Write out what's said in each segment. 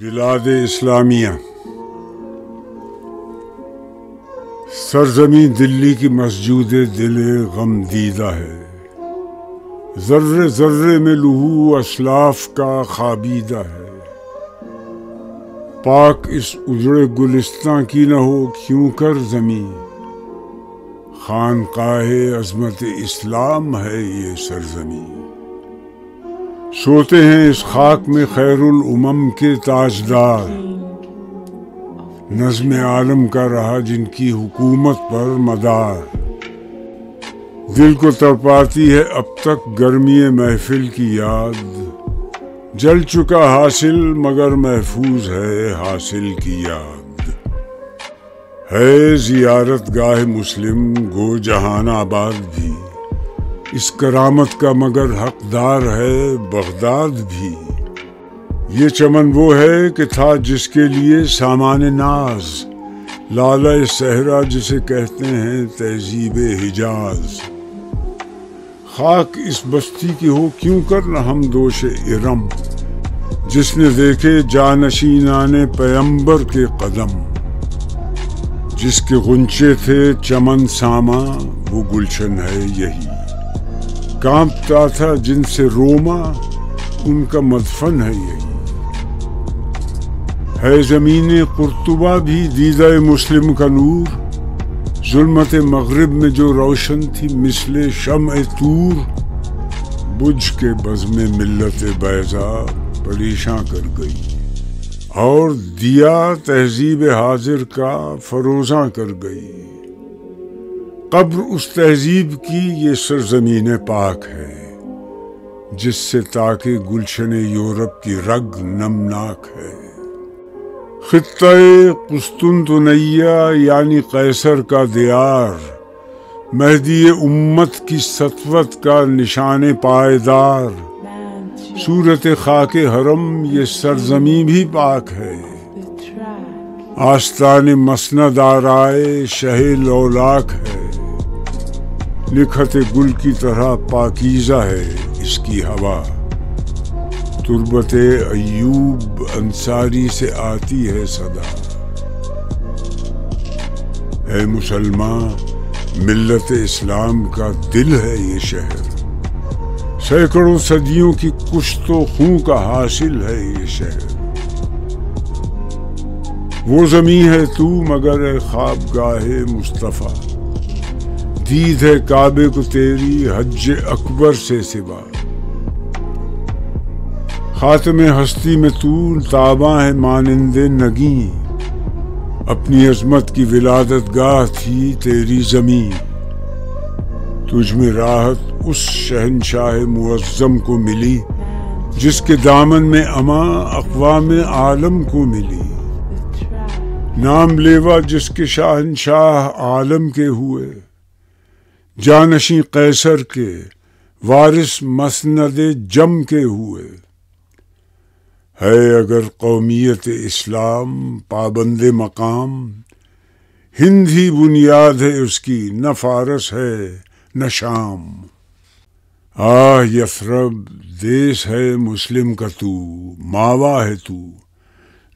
بلاد اسلامیہ، سرزمین دلی کی مسجود دل غم دیدہ ہے، ذرے ذرے میں لہو اسلاف کا خوابیدہ ہے۔ پاک اس اجڑے گلستان کی نہ ہو کیوں کر زمین، خانقاہ عظمت اسلام ہے یہ سرزمین۔ سوتے ہیں اس خاک میں خیر الامم کے تاجدار، نظم عالم کا رہا جن کی حکومت پر مدار۔ دل کو تڑپاتی ہے اب تک گرمی محفل کی یاد، جل چکا حاصل مگر محفوظ ہے حاصل کی یاد۔ ہے زیارت گاہ مسلم گو جہان آباد بھی، اس کرامت کا مگر حقدار ہے بغداد بھی۔ یہ چمن وہ ہے کہ تھا جس کے لیے سامان ناز، لالہ صحرا جسے کہتے ہیں تہذیب حجاز۔ خاک اس بستی کی ہو کیوں کر نہ ہم دوش ارم، جس نے دیکھے جانشینان پیمبر کے قدم۔ جس کے غنچے تھے چمن ساما وہ گلشن ہے یہی، کانپتا تھا جن سے روما ان کا مدفن ہے یہی۔ ہے زمین قرطبہ بھی دیدہ مسلم کا نور، ظلمت مغرب میں جو روشن تھی مثل شمع طور۔ بجھ کے بزم ملت بیضا پریشاں کر گئی، اور دیا تہذیب حاضر کا فروزاں کر گئی۔ قبر اس تہذیب کی یہ سرزمین پاک ہے، جس سے تاکہ گلشن یورپ کی رگ نمناک ہے۔ خطہ قسطنطنیہ یعنی قیصر کا دیار، مہدی امت کی سطوت کا نشان پائیدار۔ صورت خاک حرم یہ سرزمین بھی پاک ہے، آستان مسند آرائے شہ لولاک ہے۔ نکھت گل کی طرح پاکیزہ ہے اس کی ہوا، تربت ایوب انصاری سے آتی ہے صدا۔ اے مسلمان، ملت اسلام کا دل ہے یہ شہر، سینکڑوں صدیوں کی کشت و خون کا حاصل ہے یہ شہر۔ وہ زمین ہے تو مگر اے خوابگاہ مصطفیٰ، دید ہے کعبے کو تیری حج اکبر سے سوا۔ خاتم ہستی میں تو تاباں ہے مانند نگیں، اپنی عظمت کی ولادت گاہ تھی تیری زمین۔ تجھ میں راحت اس شہنشاہ معظم کو ملی، جس کے دامن میں امان اقوام عالم کو ملی۔ نام لیوا جس کے شہنشاہ عالم کے ہوئے، جانشین قیصر کے وارث مسند جم کے ہوئے۔ ہے اگر قومیت اسلام پابند مقام، ہند ہی بنیاد ہے اس کی نہ فارس ہے نہ شام۔ آہ یثرب دیس ہے مسلم کا تو، ماوا ہے تو،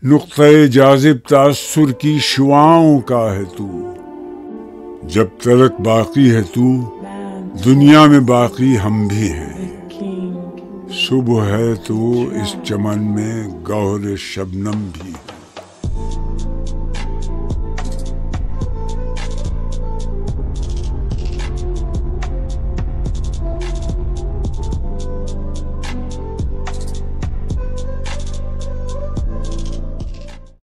نقطۂ جاذب تأثر کی شعاعوں کا ہے تو۔ جب تلک باقی ہے تو، دنیا میں باقی ہم بھی ہیں۔ صبح ہے تو اس چمن میں گوہر شبنم بھی ہے۔